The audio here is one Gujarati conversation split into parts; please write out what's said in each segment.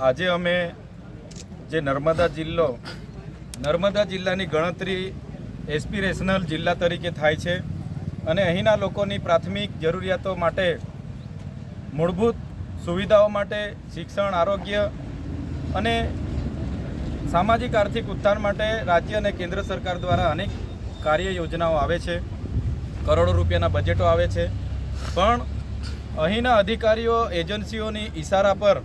આજે અમે જે નર્મદા જિલ્લાની ગણતરી એસ્પિરેશનલ જિલ્લા તરીકે થાય છે અને અહીંના લોકોની પ્રાથમિક જરૂરિયાતો માટે, મૂળભૂત સુવિધાઓ માટે, શિક્ષણ, આરોગ્ય અને સામાજિક આર્થિક ઉત્થાન માટે રાજ્ય અને કેન્દ્ર સરકાર દ્વારા અનેક કાર્ય યોજનાઓ આવે છે, કરોડો રૂપિયાના બજેટો આવે છે, પણ અહીંના અધિકારીઓ એજન્સીઓની ઇશારા પર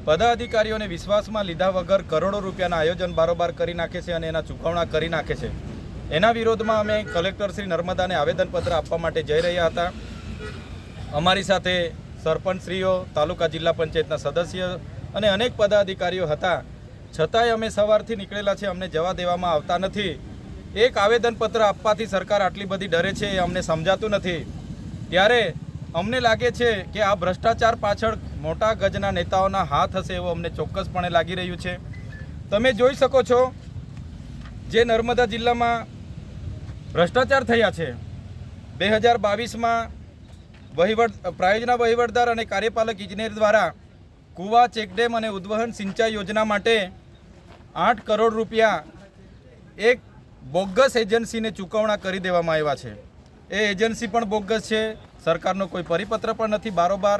પદાધિકારીઓને વિશ્વાસમાં લીધા વગર કરોડો રૂપિયાના આયોજન બારોબાર કરી નાખે છે અને એના ચૂકવણા કરી નાખે છે. એના વિરોધમાં અમે કલેક્ટર શ્રી નર્મદાને આવેદનપત્ર આપવા માટે જઈ રહ્યા હતા. અમારી સાથે સરપંચશ્રીઓ, તાલુકા જિલ્લા પંચાયતના સદસ્ય અને અનેક પદાધિકારીઓ હતા. છતાંય અમે સવારથી નીકળેલા છે, અમને જવા દેવામાં આવતા નથી. એક આવેદનપત્ર આપવાથી સરકાર આટલી બધી ડરે છે એ અમને સમજાતું નથી. ત્યારે અમને લાગે છે કે આ ભ્રષ્ટાચાર પાછળ મોટા ગજના નેતાઓના હાથ હશે એવું અમને ચોક્કસપણે લાગી રહ્યું છે. તમે જોઈ શકો છો જે નર્મદા જિલ્લામાં ભ્રષ્ટાચાર થયા છે. 2022માં પ્રાયોજના વહીવટદાર અને કાર્યપાલક ઇજનેર દ્વારા કુવા, ચેકડેમ અને ઉદ્વહન સિંચાઈ યોજના માટે 8 કરોડ રૂપિયા એક બોગસ એજન્સીને ચૂકવણા કરી દેવામાં આવ્યા છે. એ એજન્સી પણ બોગસ છે, સરકારનો કોઈ પરિપત્ર પણ નથી બારોબાર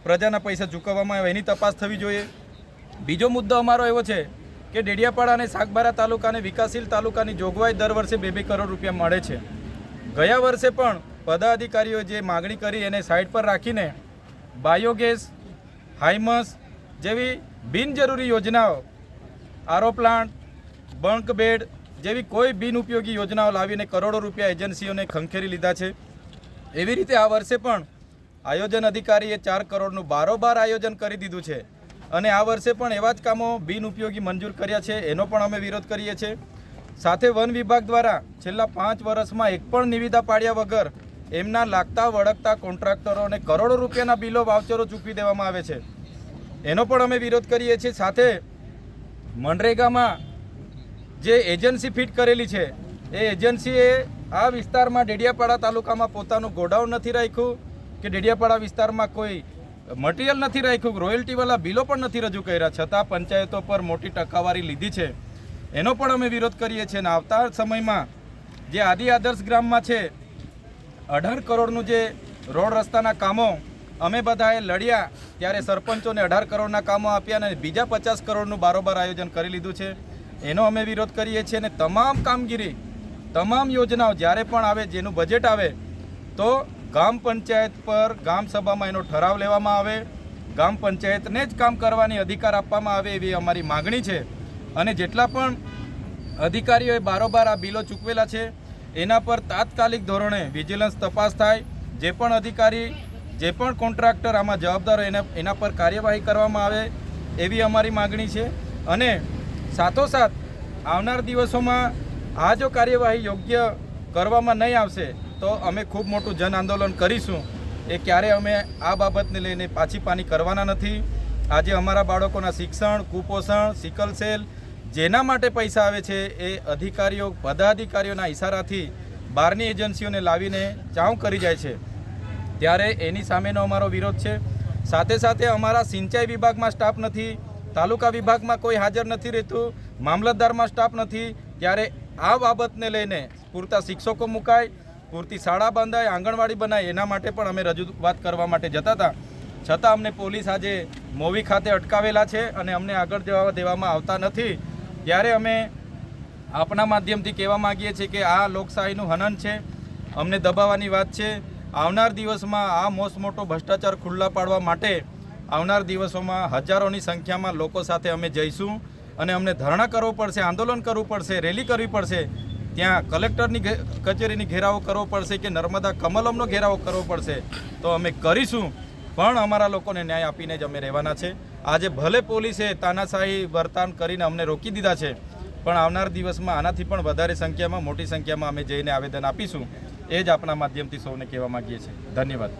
પ્રજાના પૈસા ચૂકવવામાં આવે, એની તપાસ થવી જોઈએ. બીજો મુદ્દો અમારો એવો છે કે ડેડિયાપાડા અને સાગબારા તાલુકા અને વિકાસશીલ તાલુકાની જોગવાઈ દર વર્ષે 2-2 કરોડ રૂપિયા મળે છે. ગયા વર્ષે પણ પદાધિકારીઓ જે માગણી કરી એને સાઈડ પર રાખીને બાયોગેસ, હાઇમસ જેવી બિનજરૂરી યોજનાઓ, આરો પ્લાન્ટ, બંક બેડ જેવી કોઈ બિનઉપયોગી યોજનાઓ લાવીને કરોડો રૂપિયા એજન્સીઓને ખંખેરી લીધા છે. એવી રીતે આ વર્ષે પણ આયોજન અધિકારીએ 4 કરોડનું બારોબાર આયોજન કરી દીધું છે અને આ વર્ષે પણ એવા જ કામો બિનઉપયોગી મંજૂર કર્યા છે. એનો પણ અમે વિરોધ કરીએ છીએ. સાથે વન વિભાગ દ્વારા છેલ્લા 5 વર્ષમાં એક પણ નિવિદા પાડ્યા વગર એમના લાગતા વળગતા કોન્ટ્રાક્ટરોને કરોડો રૂપિયાના બિલો, વાઉચરો ચૂકવી દેવામાં આવે છે. એનો પણ અમે વિરોધ કરીએ છીએ. સાથે મનરેગામાં જે એજન્સી ફિટ કરેલી છે એ એજન્સીએ આ વિસ્તારમાં ડેડિયાપાડા તાલુકામાં પોતાનું ગોડાઉન નથી રાખ્યું કે ડેડિયાપાડા વિસ્તારમાં કોઈ મટીરિયલ નથી રાખ્યું, રોયલ્ટીવાળા બિલો પણ નથી રજૂ કર્યા, છતાં પંચાયતો પર મોટી ટકાવારી લીધી છે. એનો પણ અમે વિરોધ કરીએ છીએ. અને આવતા સમયમાં જે આદિ આદર્શ ગ્રામમાં છે 18 કરોડનું જે રોડ રસ્તાના કામો અમે બધાએ લડ્યા ત્યારે સરપંચોને 18 કરોડના કામો આપ્યા અને બીજા 50 કરોડનું બારોબાર આયોજન કરી લીધું છે. એનો અમે વિરોધ કરીએ છીએ. અને તમામ કામગીરી, તમામ યોજનાઓ જ્યારે પણ આવે, જેનું બજેટ આવે તો ગામ પંચાયત પર ગામ સભામાં એનો ઠરાવ લેવામાં આવે, ગામ પંચાયતને જ કામ કરવાની અધિકાર આપવામાં આવે એવી અમારી માગણી છે. અને જેટલા પણ અધિકારીઓએ બારોબાર આ બિલો ચૂકવેલા છે એના પર તાત્કાલિક ધોરણે વિજિલન્સ તપાસ થાય. જે પણ અધિકારી, જે પણ કોન્ટ્રાક્ટર આમાં જવાબદાર એના પર કાર્યવાહી કરવામાં આવે એવી અમારી માગણી છે. અને સાથોસાથ આવનાર દિવસોમાં આ જો કાર્યવાહી યોગ્ય કરવામાં નહીં આવશે તો અમે ખૂબ મોટું જન આંદોલન કરીશું. એ ક્યારે અમે આ બાબતને લઈને પાછી પાની કરવાના નથી. આજે અમારા બાળકોના શિક્ષણ, કુપોષણ, સિકલ સેલ જેના માટે પૈસા આવે છે એ અધિકારીઓ, પદાધિકારીઓના ઇશારાથી બહારની એજન્સીઓને લાવીને ચાઉ કરી જાય છે. ત્યારે એની સામેનો અમારો વિરોધ છે. સાથે સાથે અમારા સિંચાઈ વિભાગમાં સ્ટાફ નથી, તાલુકા વિભાગમાં કોઈ હાજર નથી રહેતું, મામલતદારમાં સ્ટાફ નથી. ત્યારે આ બાબતને લઈને પૂરતા શિક્ષકો મુકાય, પૂરતી શાળા બંધાય, આંગણવાડી બનાય, એના માટે પણ અમે રજૂઆત કરવા માટે જતા હતા. છતાં અમને પોલીસ આજે મોવી ખાતે અટકાવેલા છે અને અમને આગળ જવા દેવામાં આવતા નથી. ત્યારે અમે આપના માધ્યમથી કહેવા માગીએ છીએ કે આ લોકશાહીનું હનન છે, અમને દબાવવાની વાત છે. આવનાર દિવસમાં આ મોટો ભ્રષ્ટાચાર ખુલ્લા પાડવા માટે આવનાર દિવસોમાં હજારોની સંખ્યામાં લોકો સાથે અમે જઈશું અને અમને ધરણા કરવો પડશે, આંદોલન કરવું પડશે, રેલી કરવી પડશે, ત્યાં કલેક્ટરની કચેરીની ઘેરાવો કરવો પડશે કે નર્મદા કમલમનો ઘેરાવો કરવો પડશે. તો અમે કરીશું, પણ અમારા લોકોને ન્યાય આપીને જ અમે રહેવાના છે. આજે ભલે પોલીસે તાનાશાહી વર્તન કરીને અમને રોકી દીધા છે, પણ આવનાર દિવસમાં આનાથી પણ વધારે સંખ્યામાં, મોટી સંખ્યામાં અમે જઈને આવેદન આપીશું. એ જ આપણા માધ્યમથી સૌને કહેવા માગીએ છીએ. ધન્યવાદ.